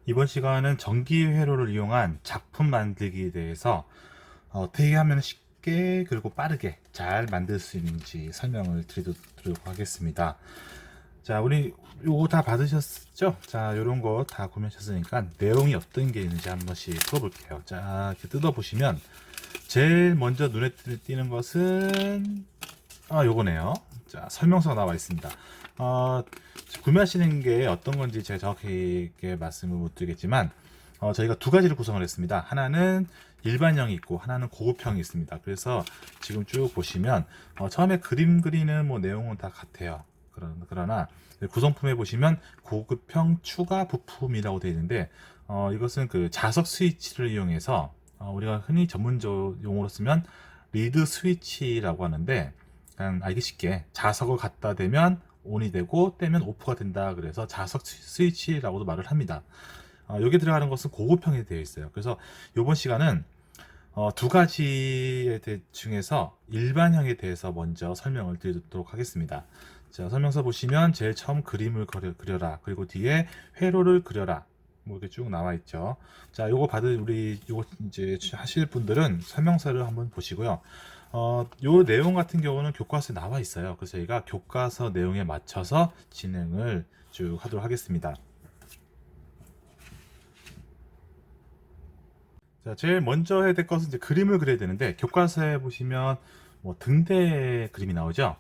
이번 시간은 전기 회로를 이용한 작품 만들기에 대해서 어떻게 하면 쉽게 그리고 빠르게 잘 만들 수 있는지 설명을 드리도록 하겠습니다. 자, 우리 요거 다 받으셨죠? 자, 요런 거 다 구매하셨으니까 내용이 어떤 게 있는지 한 번씩 풀어볼게요. 자, 이렇게 뜯어보시면 제일 먼저 눈에 띄는 것은 요거네요. 자, 설명서가 나와 있습니다. 어, 구매하시는 게 어떤 건지 제가 정확하게 말씀을 못 드리겠지만, 저희가 두 가지를 구성을 했습니다. 하나는 일반형이 있고, 하나는 고급형이 있습니다. 그래서 지금 쭉 보시면, 처음에 그림 그리는 뭐 내용은 다 같아요. 그러나, 구성품에 보시면 고급형 추가 부품이라고 되어 있는데, 이것은 그 자석 스위치를 이용해서, 우리가 흔히 전문적 용어로 쓰면 리드 스위치라고 하는데, 그냥 알기 쉽게 자석을 갖다 대면 온이 되고 떼면 오프가 된다. 그래서 자석 스위치라고도 말을 합니다. 여기 들어가는 것은 고급형이 되어 있어요. 그래서 이번 시간은 두 가지에 중에서 일반형에 대해서 먼저 설명을 드리도록 하겠습니다. 자, 설명서 보시면 제일 처음 그림을 그려라. 그리고 뒤에 회로를 그려라. 뭐 이렇게 쭉 나와 있죠. 자, 요거 받을 우리 요거 이제 하실 분들은 설명서를 한번 보시고요. 요 내용 같은 경우는 교과서에 나와 있어요. 그래서 저희가 교과서 내용에 맞춰서 진행을 쭉 하도록 하겠습니다. 자, 제일 먼저 해야 될 것은 이제 그림을 그려야 되는데, 교과서에 보시면 뭐 등대 그림이 나오죠.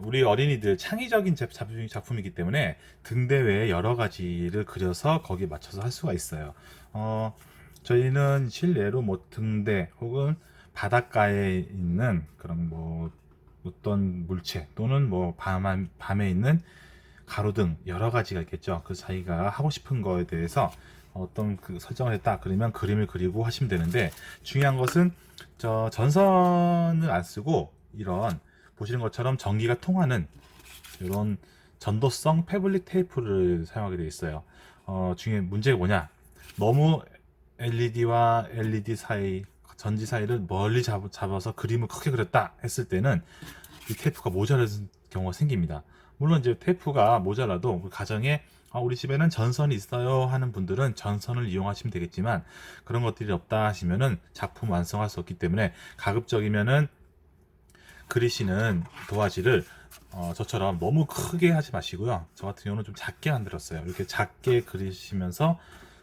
우리 어린이들 창의적인 작품이기 때문에 등대 외에 여러 가지를 그려서 거기에 맞춰서 할 수가 있어요. 어, 저희는 실례로 뭐 등대 혹은 바닷가에 있는 그런 뭐 어떤 물체 또는 뭐 밤에 있는 가로등 여러 가지가 있겠죠. 그 자기가 하고 싶은 거에 대해서 어떤 그 설정을 했다 그러면 그림을 그리고 하시면 되는데, 중요한 것은 저 전선을 안 쓰고 이런 보시는 것처럼 전기가 통하는 이런 전도성 패블릭 테이프를 사용하게 되어 있어요. 중에 문제가 뭐냐? 너무 LED와 LED 사이 전지 사이를 멀리 잡아서 그림을 크게 그렸다 했을 때는 이 테이프가 모자라는 경우가 생깁니다. 물론 이제 테이프가 모자라도 그 가정에 우리 집에는 전선이 있어요 하는 분들은 전선을 이용하시면 되겠지만, 그런 것들이 없다 하시면은 작품 완성할 수 없기 때문에 가급적이면은 그리시는 도화지를 저처럼 너무 크게 하지 마시고요. 저 같은 경우는 좀 작게 만들었어요. 이렇게 작게 그리시면서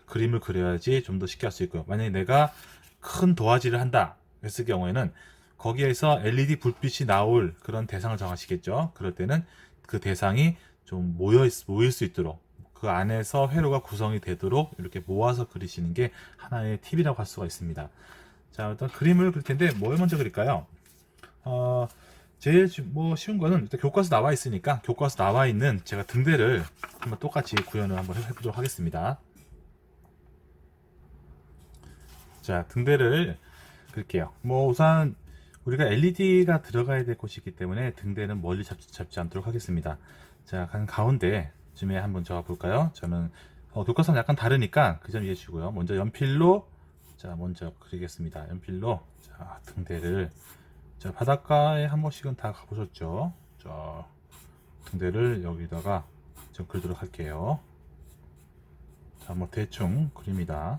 그림을 그려야지 좀 더 쉽게 할 수 있고요. 만약에 내가 큰 도화지를 한다 했을 경우에는 거기에서 LED 불빛이 나올 그런 대상을 정하시겠죠. 그럴 때는 그 대상이 좀 모일 수 있도록, 그 안에서 회로가 구성이 되도록 이렇게 모아서 그리시는 게 하나의 팁이라고 할 수가 있습니다. 자, 일단 그림을 그릴 텐데 뭘 먼저 그릴까요? 어, 제일 뭐 쉬운 거는 일단 교과서 나와 있으니까 교과서 나와 있는 제가 등대를 한번 똑같이 구현을 한번 해보도록 하겠습니다. 자, 등대를 그릴게요. 뭐 우선 우리가 LED가 들어가야 될 곳이기 때문에 등대는 멀리 잡지 않도록 하겠습니다. 자, 한 가운데쯤에 한번 적어 볼까요? 저는 교과서는 약간 다르니까 그 점 이해해 주시고요. 먼저 연필로 자 먼저 그리겠습니다. 연필로 자 등대를 자 바닷가에 한 번씩은 다 가보셨죠? 자 등대를 여기다가 좀 그리도록 할게요. 자, 뭐 대충 그립니다.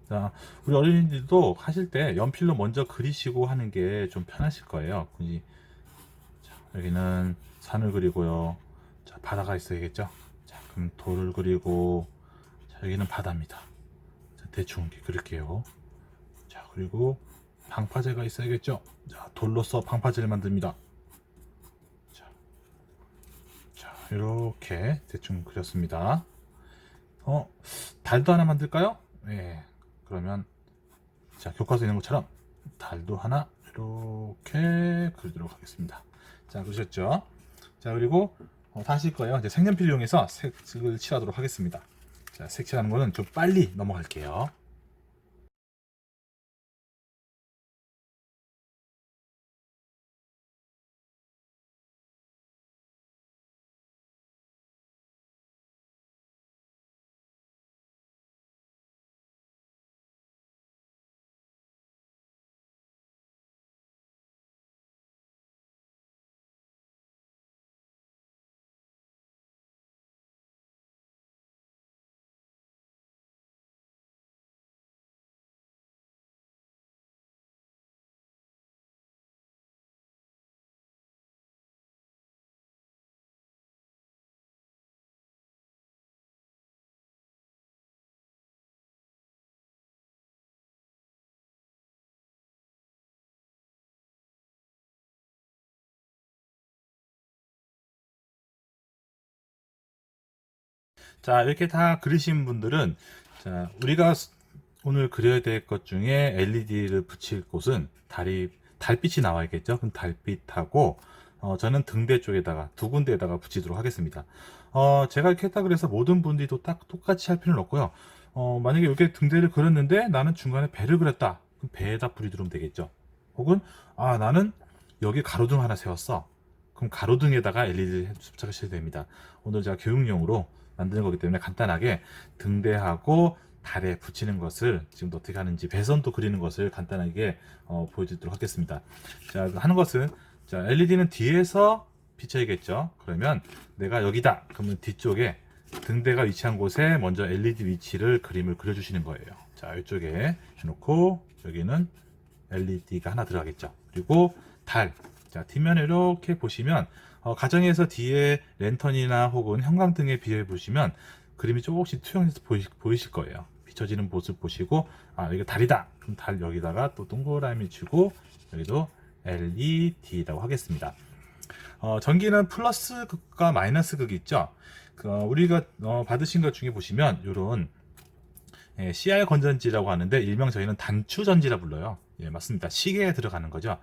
자, 우리 어린이들도 하실 때 연필로 먼저 그리시고 하는 게 좀 편하실 거예요. 자, 여기는 산을 그리고요. 자, 바다가 있어야겠죠? 자, 그럼 돌을 그리고, 자, 여기는 바다입니다. 자, 대충 이렇게 그릴게요. 자, 그리고 방파제가 있어야겠죠? 자, 돌로써 방파제를 만듭니다. 자, 자, 이렇게 대충 그렸습니다. 어, 달도 하나 만들까요? 네. 그러면 자, 교과서에 있는 것처럼 달도 하나 이렇게 그리도록 하겠습니다. 자, 그러셨죠? 자, 그리고 다 하실 거예요. 이제 색연필 이용해서 색을 칠하도록 하겠습니다. 자, 색칠하는 거는 좀 빨리 넘어갈게요. 자, 이렇게 다 그리신 분들은, 자, 우리가 오늘 그려야 될 것 중에 LED를 붙일 곳은 달빛이 나와야겠죠? 그럼 달빛하고, 저는 등대 쪽에다가 두 군데에다가 붙이도록 하겠습니다. 제가 이렇게 했다 그래서 모든 분들이 또 딱 똑같이 할 필요는 없고요. 만약에 이렇게 등대를 그렸는데 나는 중간에 배를 그렸다. 그럼 배에다 불이 들어오면 되겠죠? 혹은, 나는 여기 가로등 하나 세웠어. 그럼 가로등에다가 LED를 부착하셔야 됩니다. 오늘 제가 교육용으로 만드는 거기 때문에 간단하게 등대하고 달에 붙이는 것을 지금도 어떻게 하는지 배선도 그리는 것을 간단하게 보여드리도록 하겠습니다. 자, 하는 것은, 자, LED는 뒤에서 비춰야겠죠. 그러면 내가 여기다 그러면 뒤쪽에 등대가 위치한 곳에 먼저 LED 위치를 그림을 그려주시는 거예요. 자, 이쪽에 해놓고 여기는 LED가 하나 들어가겠죠. 그리고 달, 자, 뒷면에 이렇게 보시면 가정에서 뒤에 랜턴이나 혹은 형광등에 비해 보시면 그림이 조금씩 투영해서 보이실 거예요. 비춰지는 모습 보시고, 이거 달이다. 그럼 달 여기다가 또 동그라미 주고 여기도 LED라고 하겠습니다. 전기는 플러스 극과 마이너스 극이 있죠. 우리가 받으신 것 중에 보시면 이런 CR 건전지라고 하는데 일명 저희는 단추전지라 불러요. 예, 맞습니다. 시계에 들어가는 거죠.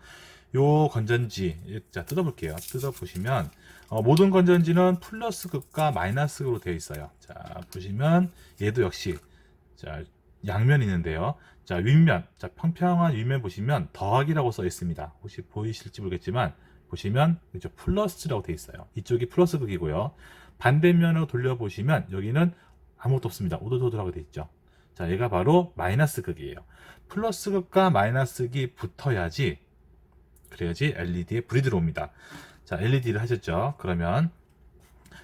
요 건전지, 자, 뜯어볼게요. 뜯어보시면, 모든 건전지는 플러스 극과 마이너스 극으로 되어 있어요. 자, 보시면, 얘도 역시, 자, 양면이 있는데요. 자, 윗면, 자, 평평한 윗면 보시면, 더하기라고 써 있습니다. 혹시 보이실지 모르겠지만, 보시면, 그죠, 플러스라고 되어 있어요. 이쪽이 플러스 극이고요. 반대면으로 돌려보시면, 여기는 아무것도 없습니다. 오도도도하게 되어 있죠. 자, 얘가 바로 마이너스 극이에요. 플러스 극과 마이너스 극이 붙어야지, 그래야지 LED에 불이 들어옵니다. 자, LED를 하셨죠? 그러면,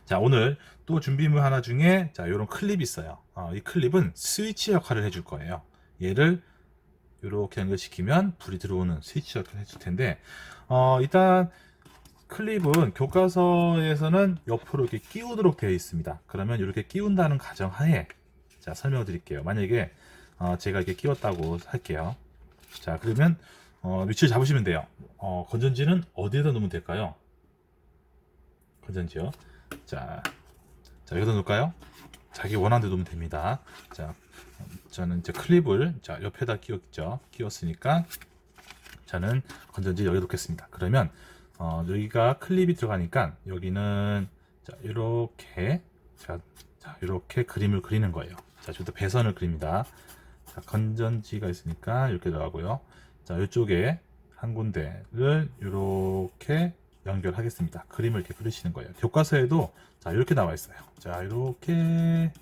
자, 오늘 또 준비물 하나 중에, 자, 요런 클립이 있어요. 이 클립은 스위치 역할을 해줄 거예요. 얘를 이렇게 연결시키면 불이 들어오는 스위치 역할을 해줄 텐데, 일단, 클립은 교과서에서는 옆으로 이렇게 끼우도록 되어 있습니다. 그러면 이렇게 끼운다는 가정하에, 자, 설명을 드릴게요. 만약에, 제가 이렇게 끼웠다고 할게요. 자, 그러면, 위치를 잡으시면 돼요. 건전지는 어디에다 놓으면 될까요? 건전지요. 자, 여기다 놓을까요? 자기 원하는 데 놓으면 됩니다. 자, 저는 이제 클립을, 자, 옆에다 끼웠으니까, 저는 건전지 여기 놓겠습니다. 그러면, 여기가 클립이 들어가니까, 여기는, 자, 이렇게, 자, 이렇게 그림을 그리는 거예요. 자, 저부터 배선을 그립니다. 자, 건전지가 있으니까, 이렇게 들어가고요. 자, 이쪽에 한 군데를 이렇게 연결하겠습니다. 그림을 이렇게 그리시는 거예요. 교과서에도 자, 이렇게 나와 있어요. 자, 이렇게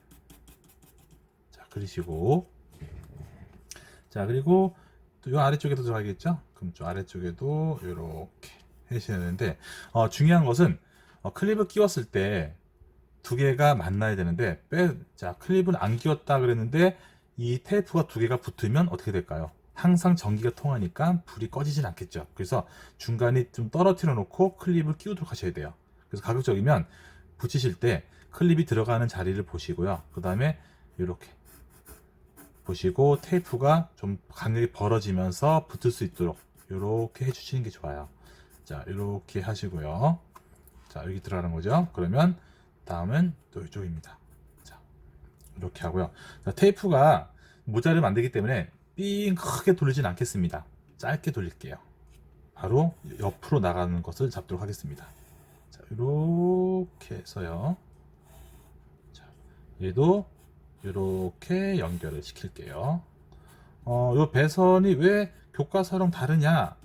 자, 그리시고, 자, 그리고 또 이 아래쪽에도 들어가겠죠? 그럼 저 아래쪽에도 이렇게 해주셔야 되는데, 중요한 것은 클립을 끼웠을 때 두 개가 만나야 되는데, 자, 클립은 안 끼웠다 그랬는데 이 테이프가 두 개가 붙으면 어떻게 될까요? 항상 전기가 통하니까 불이 꺼지진 않겠죠. 그래서 중간에 좀 떨어뜨려 놓고 클립을 끼우도록 하셔야 돼요. 그래서 가급적이면 붙이실 때 클립이 들어가는 자리를 보시고요. 그 다음에 이렇게 보시고 테이프가 좀 간격이 벌어지면서 붙을 수 있도록 이렇게 해주시는 게 좋아요. 자, 이렇게 하시고요. 자, 여기 들어가는 거죠. 그러면 다음은 또 이쪽입니다. 자, 이렇게 하고요. 자, 테이프가 모자르면 안 되기 때문에 삥 크게 돌리진 않겠습니다. 짧게 돌릴게요. 바로 옆으로 나가는 것을 잡도록 하겠습니다. 자, 이렇게 해서요. 자, 얘도 이렇게 연결을 시킬게요. 이 배선이 왜 교과서랑 다르냐?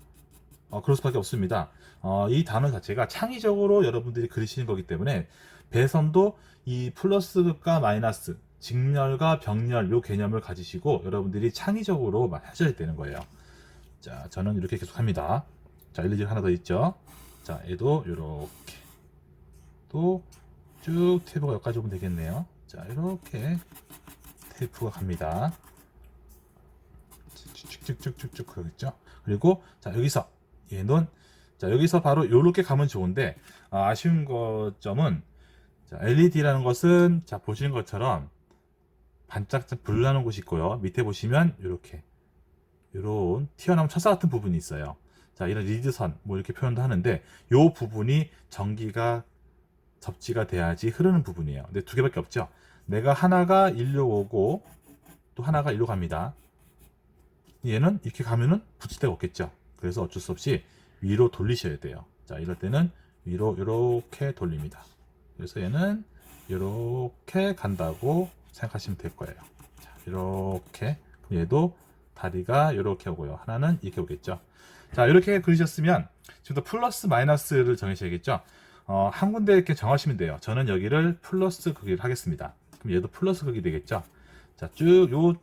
그럴 수밖에 없습니다. 이 단어 자체가 창의적으로 여러분들이 그리시는 거기 때문에 배선도 이 플러스과 마이너스, 직렬과 병렬 요 개념을 가지시고 여러분들이 창의적으로 하셔야 되는 거예요. 자, 저는 이렇게 계속 합니다. 자, LED 하나 더 있죠. 자, 얘도 이렇게 또 쭉 테이프가 여기까지 오면 되겠네요. 자, 이렇게 테이프가 갑니다. 쭉쭉쭉쭉쭉 그러겠죠. 그리고 자, 여기서 얘는 자, 여기서 바로 이렇게 가면 좋은데 아쉬운 점은 자, LED라는 것은 자, 보시는 것처럼 반짝반짝 불나는 곳이 있고요. 밑에 보시면 이렇게 이런 튀어나온 철사 같은 부분이 있어요. 자, 이런 리드선 뭐 이렇게 표현도 하는데 이 부분이 전기가 접지가 돼야지 흐르는 부분이에요. 근데 두 개밖에 없죠. 내가 하나가 일로 오고 또 하나가 일로 갑니다. 얘는 이렇게 가면은 붙일 데가 없겠죠. 그래서 어쩔 수 없이 위로 돌리셔야 돼요. 자, 이럴 때는 위로 이렇게 돌립니다. 그래서 얘는 이렇게 간다고 생각하시면 될 거예요. 자, 이렇게. 얘도 다리가 이렇게 오고요. 하나는 이렇게 오겠죠. 자, 이렇게 그리셨으면 지금부터 플러스 마이너스를 정하셔야겠죠. 한 군데 이렇게 정하시면 돼요. 저는 여기를 플러스 크기를 하겠습니다. 그럼 얘도 플러스 크기 되겠죠. 자, 쭉 요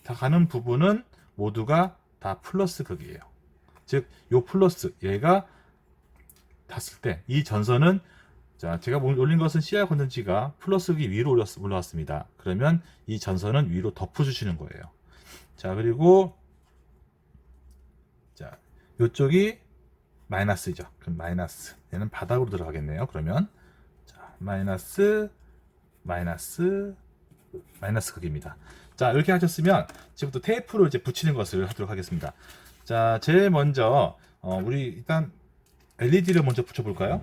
다 가는 부분은 모두가 다 플러스 극이에요. 즉, 요 플러스 얘가 닿았을 때 이 전선은, 자, 제가 올린 것은 CR 건전지가 플러스 극이 위로 올라왔습니다. 그러면 이 전선은 위로 덮어주시는 거예요. 자, 그리고 자, 요쪽이 마이너스죠. 그럼 마이너스, 얘는 바닥으로 들어가겠네요. 그러면 자, 마이너스 극입니다. 자, 이렇게 하셨으면 지금부터 테이프를 이제 붙이는 것을 하도록 하겠습니다. 자, 제일 먼저 우리 일단 LED를 먼저 붙여볼까요?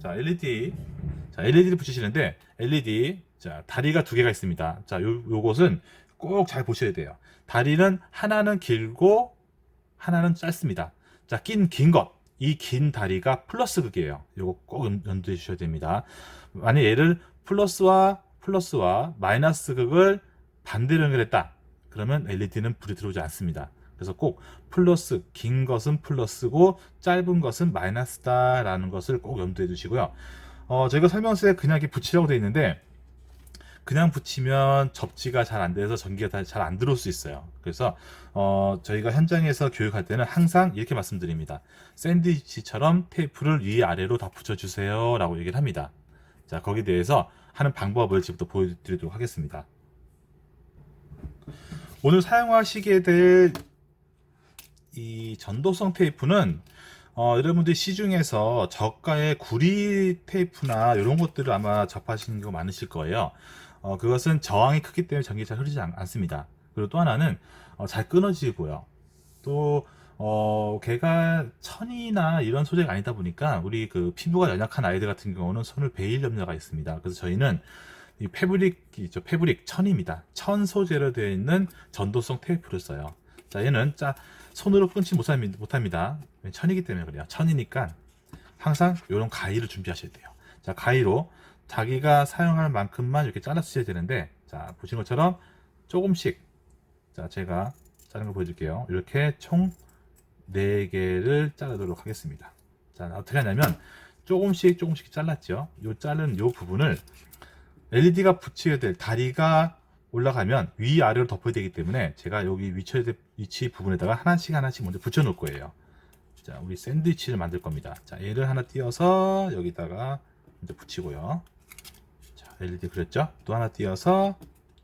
자, LED를 붙이시는데 LED, 자, 다리가 두 개가 있습니다. 자, 요것은 꼭 잘 보셔야 돼요. 다리는 하나는 길고 하나는 짧습니다. 자, 긴 것, 이 긴 다리가 플러스 극이에요. 요거 꼭 염두해 주셔야 됩니다. 만약 얘를 플러스와 마이너스 극을 반대로 연결했다. 그러면 LED는 불이 들어오지 않습니다. 그래서 꼭 플러스, 긴 것은 플러스고 짧은 것은 마이너스다라는 것을 꼭 염두해 두시고요. 저희가 설명서에 그냥 이렇게 붙이라고 되어 있는데 그냥 붙이면 접지가 잘 안 돼서 전기가 잘 안 들어올 수 있어요. 그래서 저희가 현장에서 교육할 때는 항상 이렇게 말씀드립니다. 샌드위치처럼 테이프를 위아래로 다 붙여주세요 라고 얘기를 합니다. 자, 거기에 대해서 하는 방법을 지금부터 보여드리도록 하겠습니다. 오늘 사용하시게 될 이 전도성 테이프는 여러분들이 시중에서 저가의 구리 테이프나 이런 것들을 아마 접하시는 거 많으실 거예요. 그것은 저항이 크기 때문에 전기가 잘 흐르지 않습니다. 그리고 또 하나는 잘 끊어지고요. 또 걔가 천이나 이런 소재가 아니다 보니까 우리 그 피부가 연약한 아이들 같은 경우는 손을 베일 염려가 있습니다. 그래서 저희는 이 패브릭 천입니다. 천 소재로 되어 있는 전도성 테이프를 써요. 자, 얘는 손으로 끊지 못합니다. 천이기 때문에 그래요. 천이니까 항상 이런 가위를 준비하셔야 돼요. 자, 가위로 자기가 사용할 만큼만 이렇게 잘라주셔야 되는데, 자, 보신 것처럼 조금씩, 자, 제가 자른 걸 보여줄게요. 이렇게 총 4개를 자르도록 하겠습니다. 자, 어떻게 하냐면 조금씩 잘랐죠. 요 자른 요 부분을 LED가 붙여야 될 다리가 올라가면 위아래로 덮어야 되기 때문에 제가 여기 위치 부분에다가 하나씩 먼저 붙여 놓을 거예요. 자, 우리 샌드위치를 만들 겁니다. 자, 얘를 하나 띄어서 여기다가 먼저 붙이고요. 자, LED 그렸죠? 또 하나 띄어서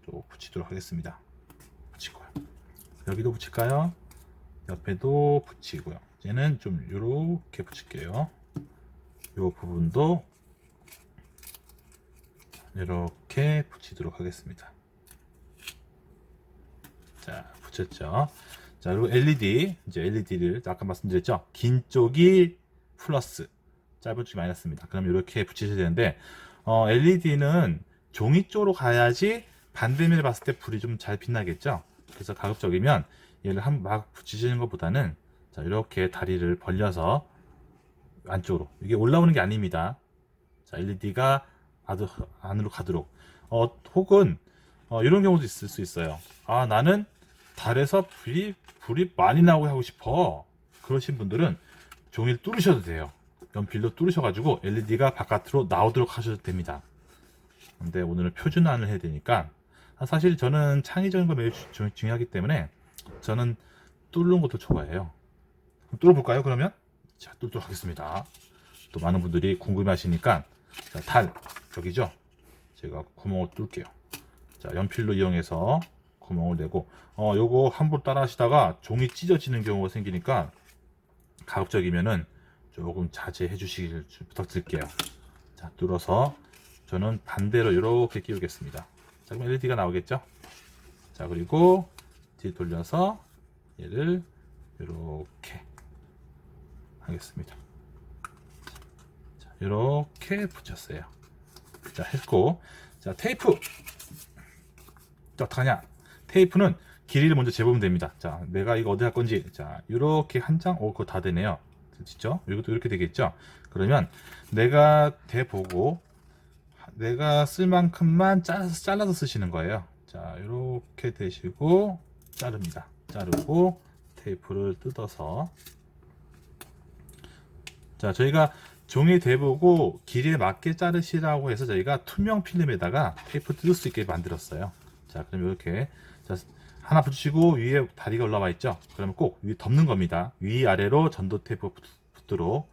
또 붙이도록 하겠습니다. 붙이고요. 여기도 붙일까요? 옆에도 붙이고요. 얘는 좀 이렇게 붙일게요. 이 부분도 이렇게 붙이도록 하겠습니다. 자, 붙였죠. 자, 그리고 이제 LED를 아까 말씀드렸죠. 긴 쪽이 플러스, 짧은 쪽이 마이너스입니다. 그럼 이렇게 붙이셔야 되는데, LED는 종이 쪽으로 가야지 반대면을 봤을 때 불이 좀 잘 빛나겠죠. 그래서 가급적이면 얘를 막 붙이시는 것보다는 자, 이렇게 다리를 벌려서 안쪽으로, 이게 올라오는 게 아닙니다. 자, LED가 안으로 가도록. 혹은 이런 경우도 있을 수 있어요. 아, 나는 달에서 불이 많이 나오게 하고 싶어. 그러신 분들은 종이를 뚫으셔도 돼요. 연필로 뚫으셔가지고 LED가 바깥으로 나오도록 하셔도 됩니다. 근데 오늘은 표준화를 해야 되니까, 사실 저는 창의적인 거 매우 중요하기 때문에 저는 뚫는 것도 좋아해요. 뚫어볼까요, 그러면? 자, 뚫도록 하겠습니다. 또 많은 분들이 궁금해 하시니까, 자, 달, 여기죠? 제가 구멍을 뚫을게요. 자, 연필로 이용해서 구멍을 내고, 요거 함부로 따라 하시다가 종이 찢어지는 경우가 생기니까 가급적이면은 조금 자제해 주시길 부탁드릴게요. 자, 뚫어서 저는 반대로 이렇게 끼우겠습니다. 자, 그럼 LED가 나오겠죠? 자, 그리고 뒤 돌려서 얘를 이렇게 하겠습니다. 자, 이렇게 붙였어요. 자, 했고, 자, 테이프. 자, 어떡하냐? 테이프는 길이를 먼저 재보면 됩니다. 자, 내가 이거 어디 할 건지. 자, 이렇게 한 장, 그거 다 되네요. 그렇죠? 이것도 이렇게 되겠죠? 그러면 내가 대보고 내가 쓸 만큼만 잘라서 쓰시는 거예요. 자, 이렇게 되시고 자릅니다. 자르고 테이프를 뜯어서, 자, 저희가 종이 대보고 길이에 맞게 자르시라고 해서 저희가 투명 필름에다가 테이프 뜯을 수 있게 만들었어요. 자, 그럼 이렇게, 자, 하나 붙이고 위에 다리가 올라와 있죠. 그러면 꼭 위에 덮는 겁니다. 위아래로 전도 테이프 붙도록.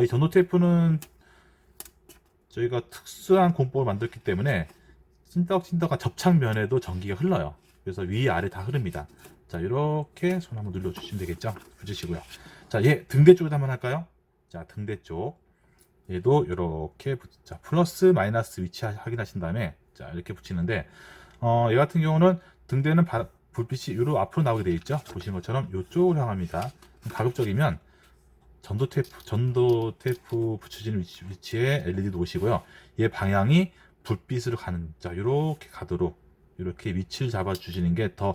이 전도 테이프는 저희가 특수한 공법을 만들었기 때문에 찐떡찐떡한 접착면에도 전기가 흘러요. 그래서 위아래 다 흐릅니다. 자, 이렇게 손 한번 눌러주시면 되겠죠. 붙이시고요. 자, 얘 등대 쪽에도 한번 할까요? 자, 등대 쪽. 얘도 이렇게 자, 플러스 마이너스 위치 확인하신 다음에 자, 이렇게 붙이는데, 얘 같은 경우는 등대는 불빛이 요로 앞으로 나오게 되어 있죠. 보시는 것처럼 이쪽으로 향합니다. 가급적이면 전도 테이프 붙여지는 위치에 LED 놓으시고요. 얘 방향이 불빛으로 가는, 자, 이렇게 가도록 이렇게 위치를 잡아 주시는 게 더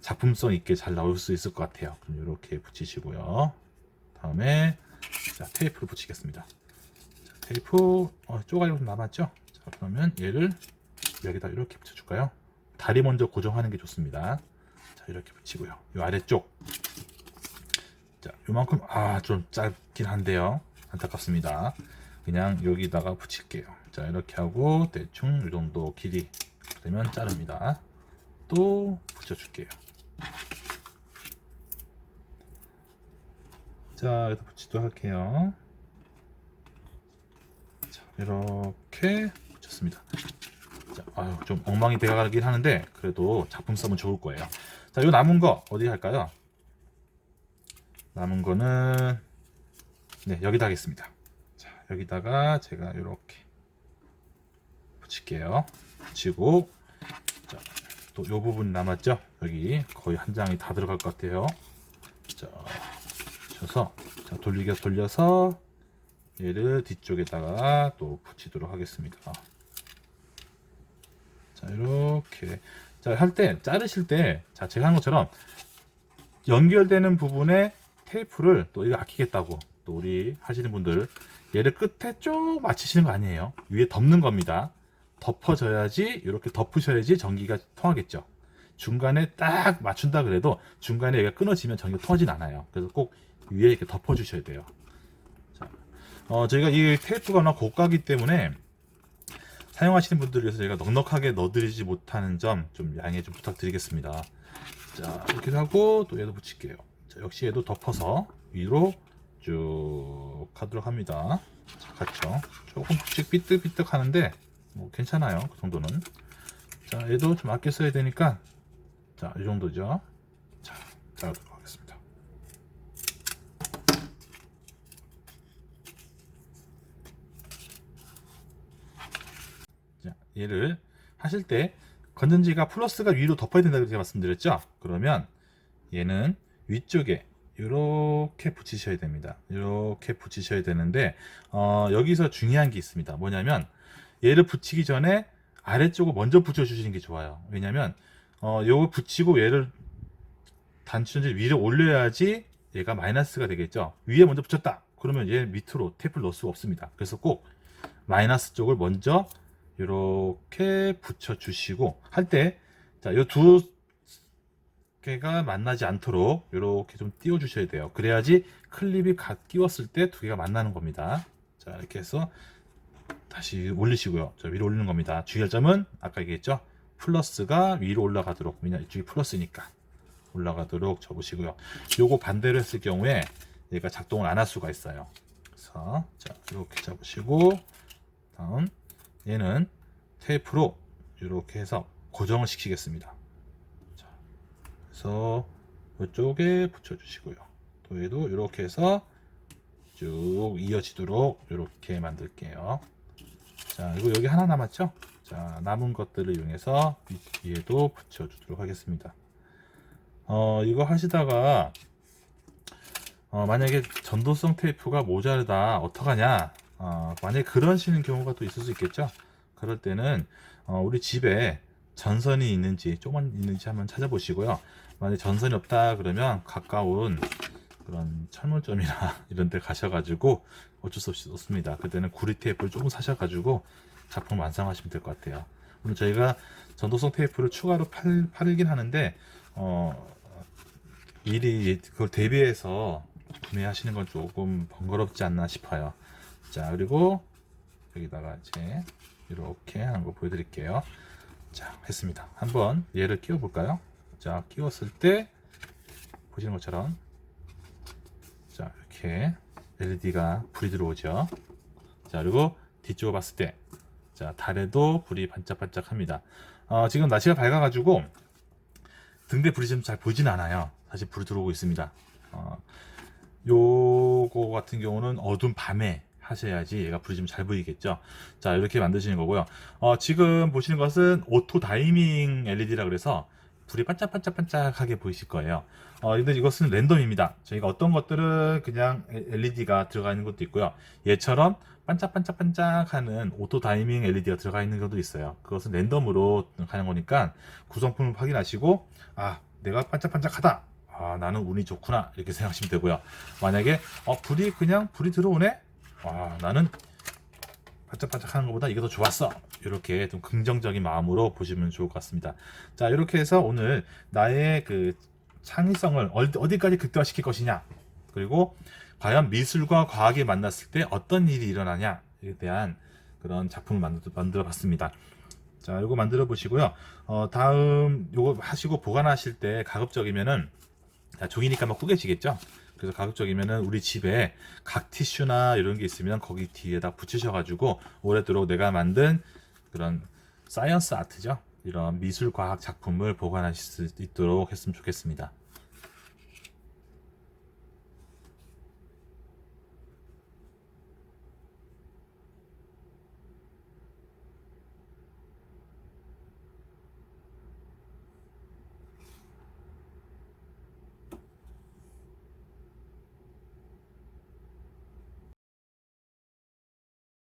작품성 있게 잘 나올 수 있을 것 같아요. 그럼 이렇게 붙이시고요. 다음에 자, 테이프를 붙이겠습니다. 자, 테이프 쪼가리가 좀 남았죠? 자, 그러면 얘를 여기다 이렇게 붙여줄까요? 다리 먼저 고정하는 게 좋습니다. 자, 이렇게 붙이고요. 이 아래쪽, 자, 요만큼 좀 짧긴 한데요. 안타깝습니다. 그냥 여기다가 붙일게요. 자, 이렇게 하고 대충 이 정도 길이 되면 자릅니다. 또 붙여줄게요. 자, 여기다 붙이도록 할게요. 자, 이렇게 붙였습니다. 자, 좀 엉망이 되어가긴 하는데 그래도 작품성은 좋을 거예요. 자, 요 남은 거 어디 할까요? 남은 거는 네, 여기다 하겠습니다. 자, 여기다가 제가 이렇게 붙일게요. 붙이고, 자, 또 요 부분 남았죠? 여기 거의 한 장이 다 들어갈 것 같아요. 자, 붙여서, 자, 돌려서 얘를 뒤쪽에다가 또 붙이도록 하겠습니다. 자, 이렇게. 자, 자르실 때, 자, 제가 한 것처럼 연결되는 부분에 테이프를 또 이거 아끼겠다고 또 우리 하시는 분들 얘를 끝에 쭉 맞추시는 거 아니에요. 위에 덮는 겁니다. 덮어져야지, 이렇게 덮으셔야지 전기가 통하겠죠. 중간에 딱 맞춘다 그래도 중간에 얘가 끊어지면 전기가 통하진 않아요. 그래서 꼭 위에 이렇게 덮어 주셔야 돼요. 자, 저희가 이 테이프가 워낙 고가기 때문에 사용하시는 분들을 위해서 저희가 넉넉하게 넣어드리지 못하는 점 좀 양해 좀 부탁드리겠습니다. 자, 이렇게 하고 또 얘도 붙일게요. 자, 역시 얘도 덮어서 위로 쭉 가도록 합니다. 자, 같죠? 조금 삐뜩삐뜩 하는데 뭐 괜찮아요. 그 정도는. 자, 얘도 좀 아껴 써야 되니까 자, 이 정도죠. 자, 자르도록 하겠습니다. 자, 얘를 하실 때 건전지가 플러스가 위로 덮어야 된다고 제가 말씀드렸죠. 그러면 얘는 위쪽에 이렇게 붙이셔야 됩니다. 이렇게 붙이셔야 되는데 여기서 중요한 게 있습니다. 뭐냐면 얘를 붙이기 전에 아래쪽을 먼저 붙여주시는 게 좋아요. 왜냐면 요거 붙이고 얘를 단추전지 위로 올려야지 얘가 마이너스가 되겠죠. 위에 먼저 붙였다. 그러면 얘 밑으로 테이프를 넣을 수가 없습니다. 그래서 꼭 마이너스 쪽을 먼저 이렇게 붙여주시고 할 때, 자, 요 두 개가 만나지 않도록 이렇게 좀 띄워 주셔야 돼요. 그래야지 클립이 끼웠을 때 두 개가 만나는 겁니다. 자, 이렇게 해서 다시 올리시고요. 자, 위로 올리는 겁니다. 주의할 점은 아까 얘기했죠. 플러스가 위로 올라가도록, 왜냐면 이쪽이 플러스니까 올라가도록 접으시고요. 요거 반대로 했을 경우에 얘가 작동을 안 할 수가 있어요. 그래서 자, 이렇게 잡으시고 다음 얘는 테이프로 이렇게 해서 고정을 시키겠습니다. 자, 그래서 이쪽에 붙여주시고요. 또 얘도 이렇게 해서 쭉 이어지도록 이렇게 만들게요. 자, 그리고 여기 하나 남았죠? 자, 남은 것들을 이용해서 위에도 붙여주도록 하겠습니다. 이거 하시다가 만약에 전도성 테이프가 모자르다 어떡하냐, 만약에 그러시는 경우가 또 있을 수 있겠죠. 그럴 때는 우리 집에 전선이 있는지 조금만 있는지 한번 찾아보시고요. 만약에 전선이 없다 그러면 가까운 그런 철물점이나 이런 데 가셔가지고 어쩔 수 없이 없습니다. 그때는 구리 테이프를 조금 사셔가지고 작품 완성하시면 될 것 같아요. 물론 저희가 전도성 테이프를 추가로 팔긴 하는데 미리 그걸 대비해서 구매하시는 건 조금 번거롭지 않나 싶어요. 자, 그리고 여기다가 이제 이렇게 하는 거 보여드릴게요. 자, 했습니다. 한번 얘를 끼워 볼까요? 자, 끼웠을 때 보시는 것처럼 자, 이렇게 LED가 불이 들어오죠. 자, 그리고 뒤쪽을 봤을 때 자, 달에도 불이 반짝반짝 합니다. 지금 날씨가 밝아가지고 등대 불이 좀 잘 보이진 않아요. 사실 불이 들어오고 있습니다. 요거 같은 경우는 어두운 밤에 하셔야지 얘가 불이 좀 잘 보이겠죠. 자, 이렇게 만드시는 거고요. 지금 보시는 것은 오토 다이밍 LED라 그래서 불이 반짝반짝반짝하게 보이실 거예요. 근데 이것은 랜덤입니다. 저희가 어떤 것들은 그냥 LED가 들어가 있는 것도 있고요. 얘처럼 반짝반짝반짝하는 오토 다이밍 LED가 들어가 있는 것도 있어요. 그것은 랜덤으로 가는 거니까 구성품을 확인하시고 내가 반짝반짝하다. 나는 운이 좋구나 이렇게 생각하시면 되고요. 만약에 불이 들어오네. 나는 반짝반짝하는 것보다 이게 더 좋았어. 이렇게 좀 긍정적인 마음으로 보시면 좋을 것 같습니다. 자, 이렇게 해서 오늘 나의 그 창의성을 어디까지 극대화시킬 것이냐, 그리고 과연 미술과 과학이 만났을 때 어떤 일이 일어나냐에 대한 그런 작품을 만들어 봤습니다. 자, 이거 만들어 보시고요. 다음 요거 하시고 보관하실 때 가급적이면은 종이니까 막 구겨지겠죠. 그래서 가급적이면은 우리 집에 각 티슈나 이런 게 있으면 거기 뒤에다 붙이셔가지고 오래도록 내가 만든 그런 사이언스 아트죠. 이런 미술 과학 작품을 보관하실 수 있도록 했으면 좋겠습니다.